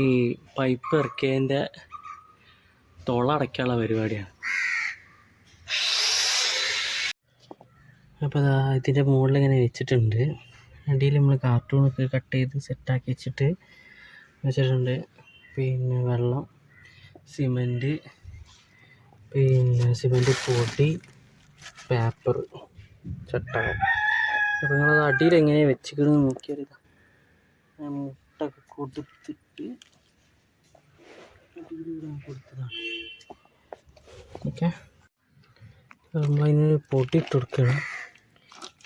ഈ പൈപ്പ് ഇറക്കിയതിൻ്റെ തുള അടയ്ക്കാനുള്ള പരിപാടിയാണ്. അപ്പോൾ ഇതിൻ്റെ മുകളിൽ ഇങ്ങനെ വെച്ചിട്ടുണ്ട്. അടിയിൽ നമ്മൾ കാർട്ടൂണൊക്കെ കട്ട് ചെയ്ത് സെറ്റാക്കി വെച്ചിട്ടുണ്ട്. പിന്നെ വെള്ളം, സിമൻറ്റ്, പൊടി, പേപ്പർ, ചട്ടകം. അപ്പോൾ നിങ്ങളത് അടിയിൽ എങ്ങനെയാണ് വെച്ചിരിക്കുന്നത് നോക്കിയാൽ മുട്ടൊക്കെ കൊടുത്തിട്ട് കൊടുത്തതാണ്. ഓക്കെ, നമ്മളതിന് പൊടി ഇട്ട് കൊടുക്കണം.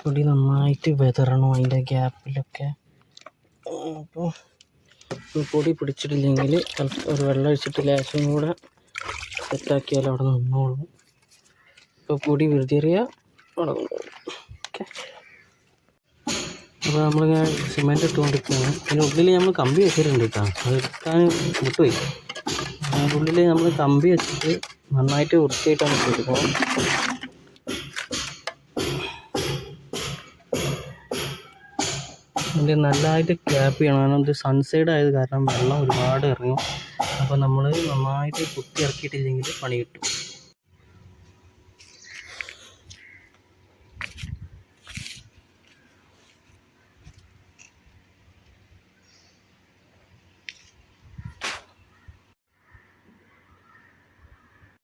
പൊടി നന്നായിട്ട് വിതറണം അതിൻ്റെ ഗ്യാപ്പിലൊക്കെ. അപ്പോൾ പൊടി പിടിച്ചിട്ടില്ലെങ്കിൽ ഒരു വെള്ളം ഒഴിച്ചിട്ട് ലേശം കൂടെ സെറ്റാക്കിയാൽ അവിടെ നിന്നോളും. ഇപ്പോൾ പൊടി വിതറിയാൽ അവിടെ നിന്നോളും. ഓക്കെ, അപ്പോൾ നമ്മളിങ്ങനെ സിമെൻറ്റ് ഇട്ടുകൊണ്ടിരിക്കുകയാണ്. അതിൻ്റെ ഉള്ളിൽ നമ്മൾ കമ്പി വെച്ചിട്ടുണ്ട് കേട്ടോ, അത് എടുക്കാൻ വിട്ടുപോയി. അതിൻ്റെ ഉള്ളിൽ നമ്മൾ കമ്പി വെച്ചിട്ട് നന്നായിട്ട് വൃത്തിയായിട്ടാണ് കൊടുക്കണം. ഇത് നല്ലതായിട്ട് ക്യാപ്പ് ചെയ്യണം, കാരണം ഇത് സൺസൈഡ് ആയത് കാരണം വെള്ളം ഒരുപാട് ഇറങ്ങും. അപ്പോൾ നമ്മൾ നന്നായിട്ട് കുത്തി ഇറക്കിയിട്ടില്ലെങ്കിൽ പണി കിട്ടും.